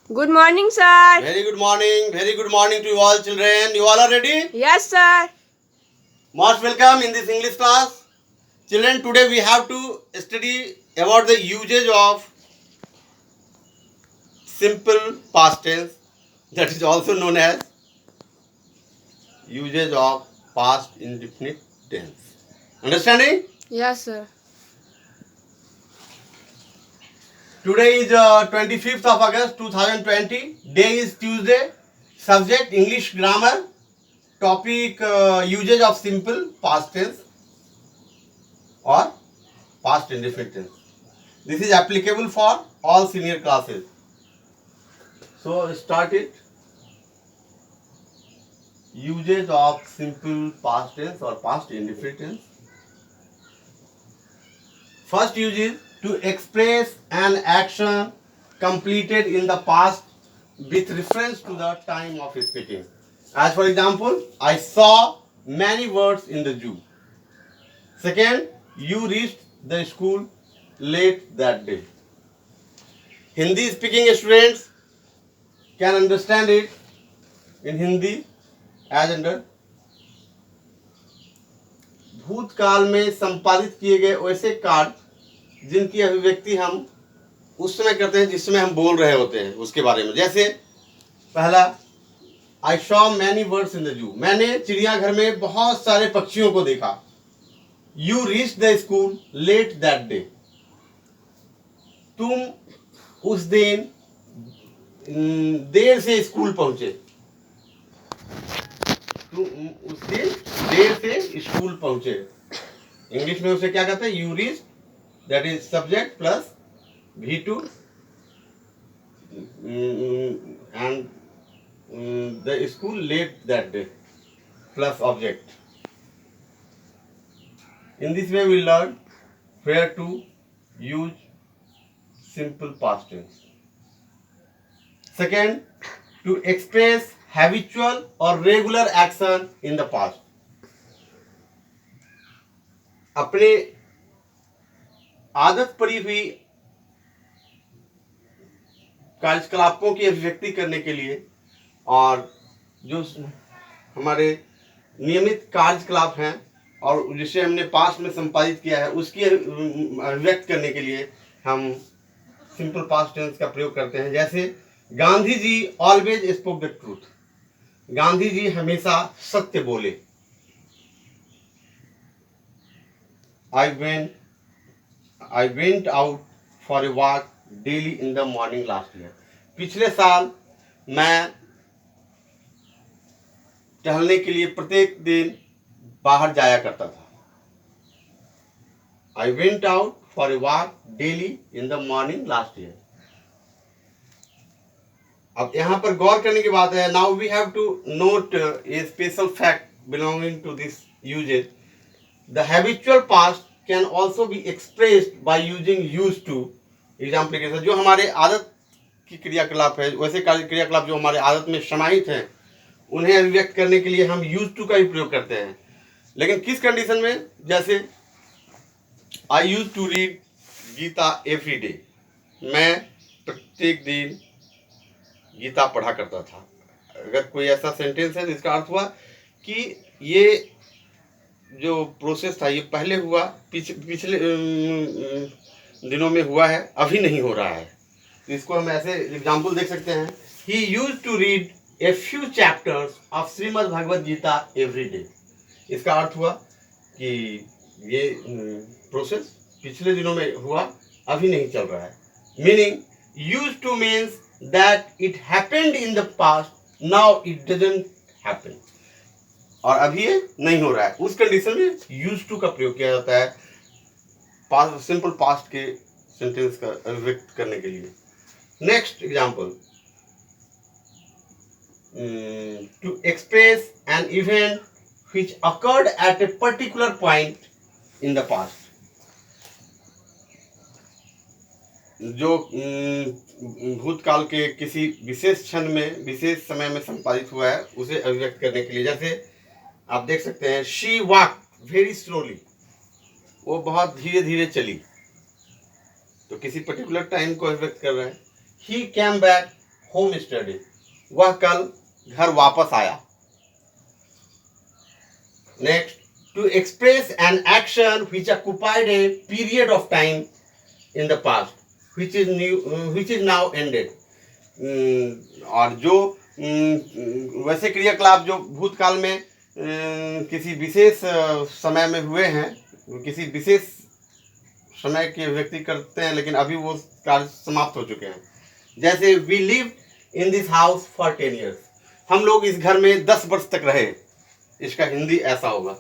Good morning, sir. Very good morning. Very good morning to you all children. You all are ready? Yes, sir. Most welcome in this English class. Children, today we have to study about the usage of simple past tense, that is also known as usage of past indefinite tense. Understanding? Yes, sir. Today is 25th of August 2020. Day is Tuesday. Subject English grammar. Topic usage of simple past tense or past indefinite tense. This is applicable for all senior classes. So start it. Usage of simple past tense or past indefinite tense. First use is to express an action completed in the past with reference to the time of speaking. As for example, I saw many birds in the zoo. Second, you reached the school late that day. Hindi speaking students can understand it in Hindi as under भूतकाल में संपादित किए गए वैसे कार्य जिनकी अभिव्यक्ति हम उस समय करते हैं जिस समय हम बोल रहे होते हैं उसके बारे में। जैसे पहला, I saw many birds in the zoo, मैंने चिड़ियाघर में बहुत सारे पक्षियों को देखा। You reach the school let that day, तुम उस दिन देर से स्कूल पहुंचे। तुम उस दिन देर से स्कूल पहुंचे। इंग्लिश में उसे क्या कहते हैं? You reach, that is subject plus V2 and the school late that day plus object. In this way we learn where to use simple past tense. Second, to express habitual or regular action in the past. अपने आदत पड़ी हुई कार्यकलापों की अभिव्यक्ति करने के लिए और जो हमारे नियमित कार्यकलाप हैं और जिसे हमने पास्ट में संपादित किया है उसकी अभिव्यक्त करने के लिए हम सिंपल पास्ट टेंस का प्रयोग करते हैं। जैसे Gandhi ji always spoke the truth, Gandhi ji हमेशा सत्य बोले। I went out for a walk daily in the morning last year, पिछले साल मैं टहलने के लिए प्रत्येक दिन बाहर जाया करता था। I went out for a walk daily in the morning last year. अब यहाँ पर गौर करने की बात है। Now we have to note a special fact belonging to this usage. The habitual past can also be expressed by using use to example के साथ। जो हमारे आदत की क्रियाकलाप है, वैसे क्रियाकलाप जो हमारे आदत में समाहित हैं, उन्हें अभिव्यक्त करने के लिए हम यूज टू का ही प्रयोग करते हैं। लेकिन किस कंडीशन में? जैसे I use to read Gita every day, मैं प्रत्येक दिन गीता पढ़ा करता था। अगर कोई ऐसा सेंटेंस है जिसका अर्थ हुआ कि ये जो प्रोसेस था ये पहले हुआ, पिछले दिनों में हुआ है, अभी नहीं हो रहा है। तो इसको हम ऐसे एग्जाम्पल देख सकते हैं। He use to read a few chapters of Shrimad Bhagavad Gita every day. इसका अर्थ हुआ कि ये प्रोसेस पिछले दिनों में हुआ, अभी नहीं चल रहा है। Meaning use two means that it happened in the past, now it doesn't happen, और अभी ये नहीं हो रहा है। उस कंडीशन में यूज टू का प्रयोग किया जाता है पास्ट, सिंपल पास्ट के सेंटेंस का अभिव्यक्त करने के लिए। Next example, to express an event which occurred at a particular point in the past. जो भूतकाल के किसी विशेष क्षण में, विशेष समय में संपादित हुआ है, उसे अभिव्यक्त करने के लिए। जैसे आप देख सकते हैं, she walked very slowly, वो बहुत धीरे धीरे चली, तो किसी पर्टिकुलर टाइम को अभिव्यक्त कर रहा है। He came back home yesterday. वह कल घर वापस आया. Next, to express an action which occupied a period of time in the past, which is now ended. और जो वैसे क्रियाकलाप जो भूतकाल में किसी विशेष समय में हुए हैं, किसी विशेष समय के व्यक्ति करते हैं, लेकिन अभी वो कार्य समाप्त हो चुके हैं. जैसे we live in this house for 10 years. हम लोग इस घर में 10 वर्ष तक रहे. इसका हिंदी ऐसा होगा.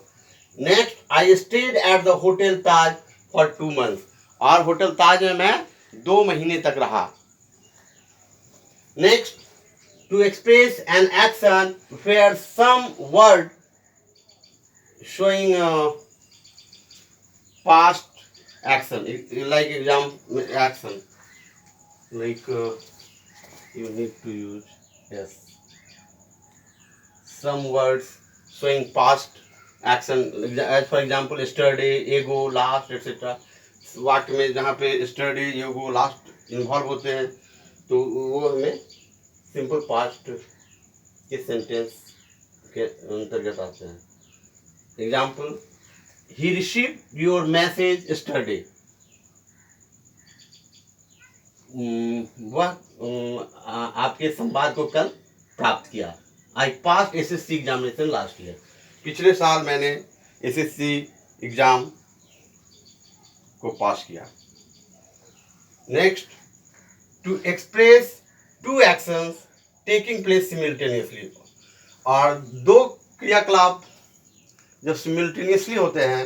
Next, I stayed at the hotel Taj for 2 months. और होटल ताज में मैं 2 महीने तक रहा. Next, to express an action where some word showing past action, like example action, like you need to use some words showing past action, as for example yesterday, ago, last, etc. वाक्य में जहाँ पे yesterday, ago, last involve होते हैं तो वो हमें simple past के सेंटेंस के अंतर्गत आते हैं. Example, he received your message yesterday. वह आपके संवाद को कल प्राप्त किया. I pass SSC examination last year. पिछले साल मैंने एसएससी एग्जाम को पास किया. Next, to express two actions taking place simultaneously. और 2 क्रियाकलाप जब सिमिल्टेनियसली होते हैं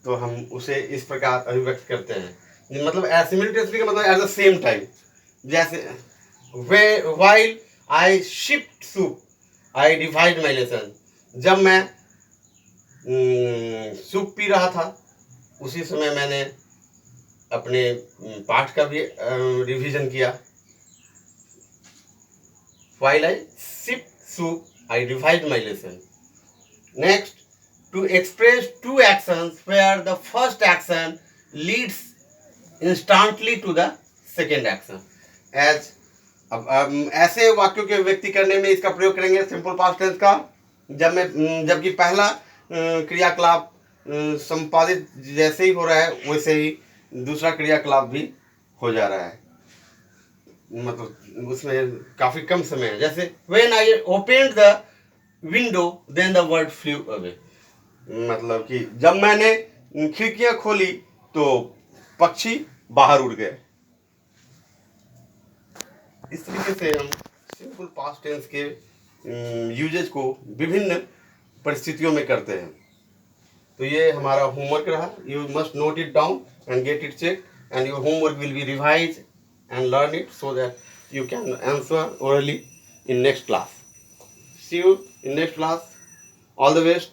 तो हम उसे इस प्रकार अभिव्यक्त करते हैं. मतलब सिमिल्टेनियसली का मतलब एट द सेम टाइम. जैसे while I shift soup I divide my lesson. जब मैं सूप पी रहा था उसी समय मैंने अपने पाठ का भी रिवीजन किया. While I shift soup I divide my lesson. Next, to express 2 actions where the first action leads instantly to the second action. As अब ऐसे वाक्यों के व्यक्ति करने में इसका प्रयोग करेंगे सिंपल पास्ट टेंस का. जबकि पहला क्रियाकलाप संपादित जैसे ही हो रहा है वैसे ही दूसरा क्रियाकलाप भी हो जा रहा है. मतलब उसमें काफी कम समय है. जैसे when I opened the window then the bird flew away. मतलब कि जब मैंने खिड़कियां खोली तो पक्षी बाहर उड़ गए. इस तरीके से हम सिंपल पास्ट टेंस के यूजेज को विभिन्न परिस्थितियों में करते हैं. तो ये हमारा होमवर्क रहा. You must note it down and get it check and your homework will be revise and learn it so that you can answer orally in next class. See you in next class. All the best.